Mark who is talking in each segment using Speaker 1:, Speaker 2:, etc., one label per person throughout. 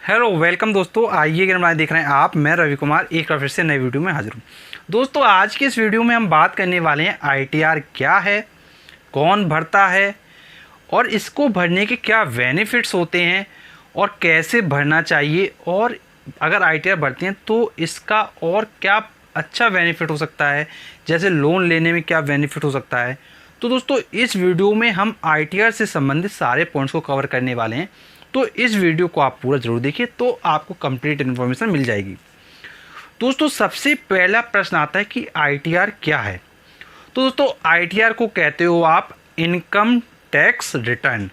Speaker 1: Hello welcome दोस्तों, आइए अगर हमारे देख रहे हैं आप, मैं रवि कुमार एक बार फिर से नई वीडियो में हाजिर हूँ। दोस्तों आज की इस वीडियो में हम बात करने वाले हैं आईटीआर क्या है, कौन भरता है और इसको भरने के क्या बेनिफिट्स होते हैं और कैसे भरना चाहिए, और अगर आईटीआर भरते हैं तो इसका और क्या अच्छा बेनिफिट हो सकता है, जैसे लोन लेने में क्या बेनिफिट हो सकता है। तो दोस्तों इस वीडियो में हम आईटीआर से संबंधित सारे पॉइंट्स को कवर करने वाले हैं, तो इस वीडियो को आप पूरा ज़रूर देखिए तो आपको कंप्लीट इन्फॉर्मेशन मिल जाएगी। दोस्तों सबसे पहला प्रश्न आता है कि आईटीआर क्या है। तो दोस्तों आईटीआर को कहते हो आप इनकम टैक्स रिटर्न,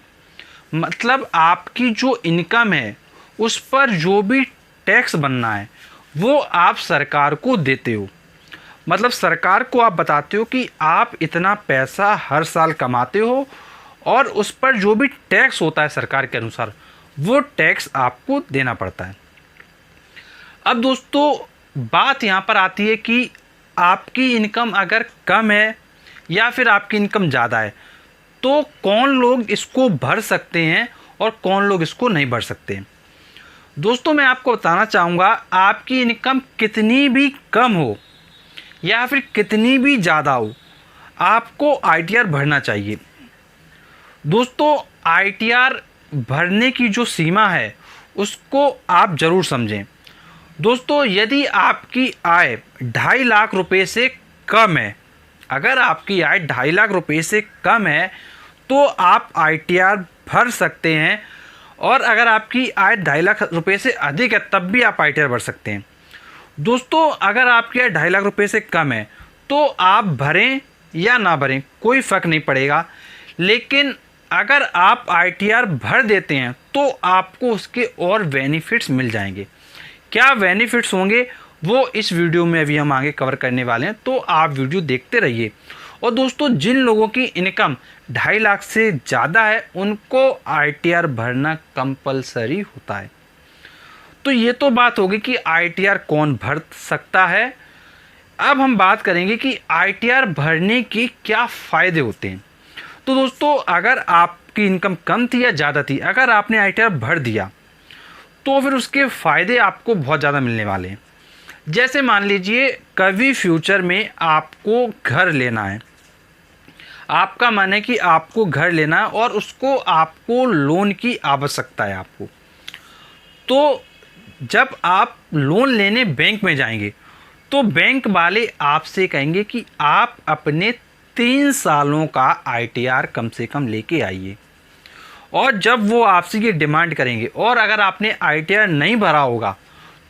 Speaker 1: मतलब आपकी जो इनकम है उस पर जो भी टैक्स बनना है वो आप सरकार को देते हो। मतलब सरकार को आप बताते हो कि आप इतना पैसा हर साल कमाते हो और उस पर जो भी टैक्स होता है सरकार के अनुसार वो टैक्स आपको देना पड़ता है। अब दोस्तों बात यहाँ पर आती है कि आपकी इनकम अगर कम है या फिर आपकी इनकम ज़्यादा है तो कौन लोग इसको भर सकते हैं और कौन लोग इसको नहीं भर सकते हैं। दोस्तों मैं आपको बताना चाहूँगा, आपकी इनकम कितनी भी कम हो या फिर कितनी भी ज़्यादा हो, आपको आईटीआर भरना चाहिए। दोस्तों आईटीआर भरने की जो सीमा है उसको आप ज़रूर समझें। दोस्तों यदि आपकी आय 2.5 लाख रुपए से कम है, अगर आपकी आय 2.5 लाख रुपए से कम है तो आप आईटीआर भर सकते हैं, और अगर आपकी आय 2.5 लाख रुपए से अधिक है तब भी आप आईटीआर भर सकते हैं। दोस्तों अगर आपकी आय 2.5 लाख रुपए से कम है तो आप भरें या ना भरें कोई फ़र्क नहीं पड़ेगा, लेकिन अगर आप आईटीआर भर देते हैं तो आपको उसके और बेनिफिट्स मिल जाएंगे। क्या बेनिफिट्स होंगे वो इस वीडियो में अभी हम आगे कवर करने वाले हैं, तो आप वीडियो देखते रहिए। और दोस्तों जिन लोगों की इनकम 2.5 लाख से ज़्यादा है उनको आईटीआर भरना कंपलसरी होता है। तो ये तो बात होगी कि आईटीआर कौन भर सकता है। अब हम बात करेंगे कि आईटीआर भरने के क्या फ़ायदे होते हैं। तो दोस्तों अगर आपकी इनकम कम थी या ज़्यादा थी, अगर आपने आईटीआर भर दिया तो फिर उसके फ़ायदे आपको बहुत ज़्यादा मिलने वाले हैं। जैसे मान लीजिए कभी फ्यूचर में आपको घर लेना है, आपका मन है कि आपको घर लेना है और उसको आपको लोन की आवश्यकता है आपको, तो जब आप लोन लेने बैंक में जाएंगे तो बैंक वाले आपसे कहेंगे कि आप अपने 3 सालों का आईटीआर कम से कम लेके आइए। और जब वो आपसे ये डिमांड करेंगे और अगर आपने आईटीआर नहीं भरा होगा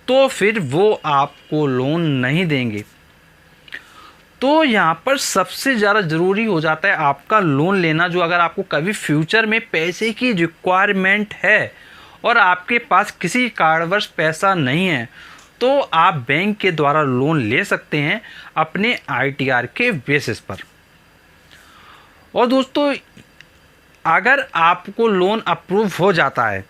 Speaker 1: तो फिर वो आपको लोन नहीं देंगे। तो यहाँ पर सबसे ज़्यादा ज़रूरी हो जाता है आपका लोन लेना, जो अगर आपको कभी फ्यूचर में पैसे की रिक्वायरमेंट है और आपके पास किसी कारणवश पैसा नहीं है तो आप बैंक के द्वारा लोन ले सकते हैं अपने आईटीआर के बेसिस पर। और दोस्तों अगर आपको लोन अप्रूव हो जाता है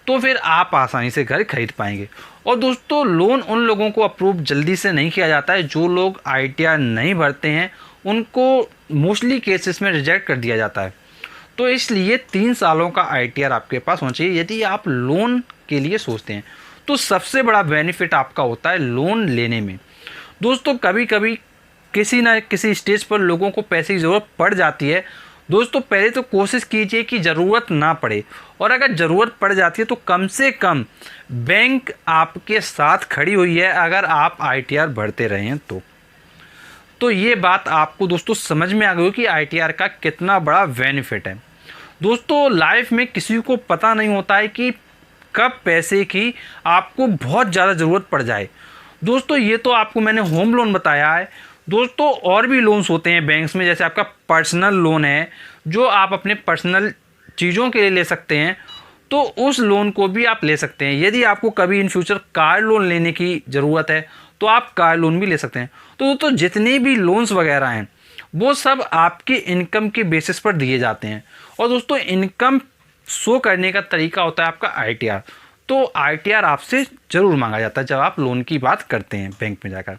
Speaker 1: तो फिर आप आसानी से घर खरीद पाएंगे। और दोस्तों लोन उन लोगों को अप्रूव जल्दी से नहीं किया जाता है, जो लोग आईटीआर नहीं भरते हैं उनको मोस्टली केसेस में रिजेक्ट कर दिया जाता है। तो इसलिए 3 सालों का आईटीआर आपके पास होना चाहिए यदि आप लोन के लिए सोचते हैं। तो सबसे बड़ा बेनिफिट आपका होता है लोन लेने में। दोस्तों कभी कभी किसी न किसी स्टेज पर लोगों को पैसे की ज़रूरत पड़ जाती है। दोस्तों पहले तो कोशिश कीजिए कि ज़रूरत ना पड़े, और अगर ज़रूरत पड़ जाती है तो कम से कम बैंक आपके साथ खड़ी हुई है अगर आप आईटीआर भरते रहे हैं तो ये बात आपको दोस्तों समझ में आ गई कि आईटीआर का कितना बड़ा बेनिफिट है। दोस्तों लाइफ में किसी को पता नहीं होता है कि कब पैसे की आपको बहुत ज़्यादा ज़रूरत पड़ जाए। दोस्तों ये तो आपको मैंने होम लोन बताया है। दोस्तों और भी लोन्स होते हैं बैंक्स में, जैसे आपका पर्सनल लोन है जो आप अपने पर्सनल चीज़ों के लिए ले सकते हैं, तो उस लोन को भी आप ले सकते हैं। यदि आपको कभी इन फ्यूचर कार लोन लेने की ज़रूरत है तो आप कार लोन भी ले सकते हैं। तो दोस्तों जितने भी लोन्स वगैरह हैं वो सब आपके इनकम के बेसिस पर दिए जाते हैं। और दोस्तों इनकम शो करने का तरीका होता है आपका आईटीआर। तो आईटीआर आपसे ज़रूर मांगा जाता है जब आप लोन की बात करते हैं बैंक में जाकर।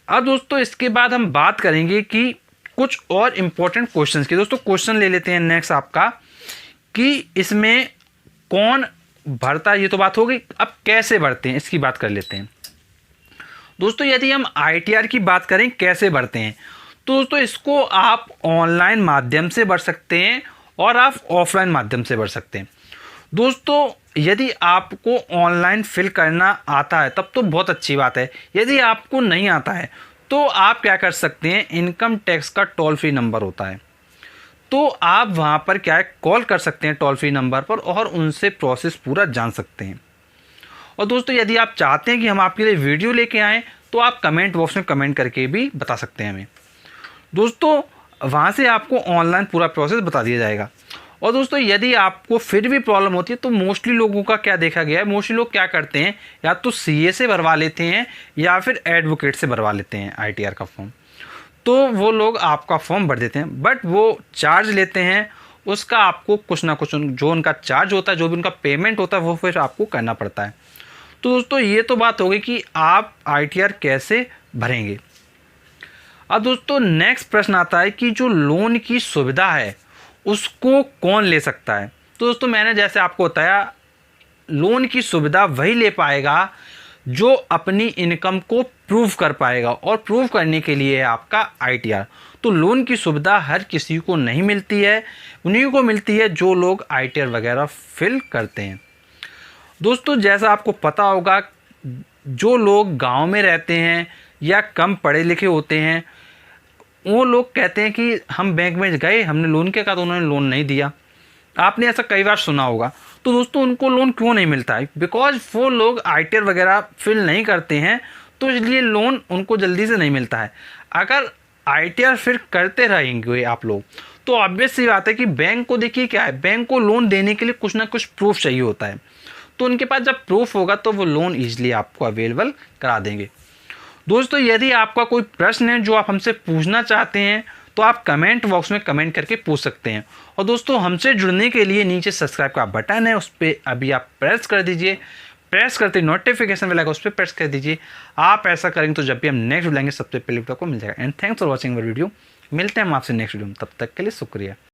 Speaker 1: अब दोस्तों इसके बाद हम बात करेंगे कि कुछ और इम्पोर्टेंट क्वेश्चंस की। दोस्तों क्वेश्चन ले लेते हैं नेक्स्ट आपका कि इसमें कौन भरता है, ये तो बात हो गई। अब कैसे भरते हैं इसकी बात कर लेते हैं। दोस्तों यदि हम ITR की बात करें कैसे भरते हैं, तो दोस्तों इसको आप ऑनलाइन माध्यम से भर सकते हैं और आप ऑफलाइन माध्यम से भर सकते हैं। दोस्तों यदि आपको ऑनलाइन फिल करना आता है तब तो बहुत अच्छी बात है। यदि आपको नहीं आता है तो आप क्या कर सकते हैं, इनकम टैक्स का टोल फ्री नंबर होता है, तो आप वहाँ पर क्या है कॉल कर सकते हैं टोल फ्री नंबर पर और उनसे प्रोसेस पूरा जान सकते हैं। और दोस्तों यदि आप चाहते हैं कि हम आपके लिए वीडियो लेके आएँ तो आप कमेंट बॉक्स में कमेंट करके भी बता सकते हैं हमें। दोस्तों वहाँ से आपको ऑनलाइन पूरा प्रोसेस बता दिया जाएगा। और दोस्तों यदि आपको फिर भी प्रॉब्लम होती है तो मोस्टली लोगों का क्या देखा गया है, मोस्टली लोग क्या करते हैं, या तो CA से भरवा लेते हैं या फिर एडवोकेट से भरवा लेते हैं ITR का फॉर्म। तो वो लोग आपका फॉर्म भर देते हैं, बट वो चार्ज लेते हैं, उसका आपको कुछ ना कुछ जो उनका चार्ज होता है, जो भी उनका पेमेंट होता है वो फिर आपको करना पड़ता है। तो दोस्तों ये तो बात हो गई कि आप ITR कैसे भरेंगे। अब दोस्तों नेक्स्ट प्रश्न आता है कि जो लोन की सुविधा है उसको कौन ले सकता है। तो दोस्तों मैंने जैसे आपको बताया, लोन की सुविधा वही ले पाएगा जो अपनी इनकम को प्रूव कर पाएगा, और प्रूव करने के लिए है आपका ITR। तो लोन की सुविधा हर किसी को नहीं मिलती है, उन्हीं को मिलती है जो लोग ITR वगैरह फिल करते हैं। दोस्तों जैसा आपको पता होगा, जो लोग गांव में रहते हैं या कम पढ़े लिखे होते हैं, वो लोग कहते हैं कि हम बैंक में गए, हमने लोन के कहा तो उन्होंने लोन नहीं दिया। आपने ऐसा कई बार सुना होगा। तो दोस्तों उनको लोन क्यों नहीं मिलता है, बिकॉज वो लोग ITR वगैरह फिल नहीं करते हैं, तो इसलिए लोन उनको जल्दी से नहीं मिलता है। अगर ITR फिल करते रहेंगे आप लोग तो ऑब्वियस सी बात है कि बैंक को देखिए क्या है, बैंक को लोन देने के लिए कुछ ना कुछ प्रूफ चाहिए होता है। तो उनके पास जब प्रूफ होगा तो वो लोन ईजिली आपको अवेलेबल करा देंगे। दोस्तों यदि आपका कोई प्रश्न है जो आप हमसे पूछना चाहते हैं तो आप कमेंट बॉक्स में कमेंट करके पूछ सकते हैं। और दोस्तों हमसे जुड़ने के लिए नीचे सब्सक्राइब का बटन है, उस पर अभी आप प्रेस कर दीजिए। प्रेस करते नोटिफिकेशन बेल आइकन उस पर प्रेस कर दीजिए। आप ऐसा करेंगे तो जब भी हम नेक्स्ट वीडियो लाएंगे सबसे पहले आपको मिल जाएगा। And thanks for watching our video. मिलते हैं हम आपसे नेक्स्ट वीडियो में, तब तक के लिए शुक्रिया।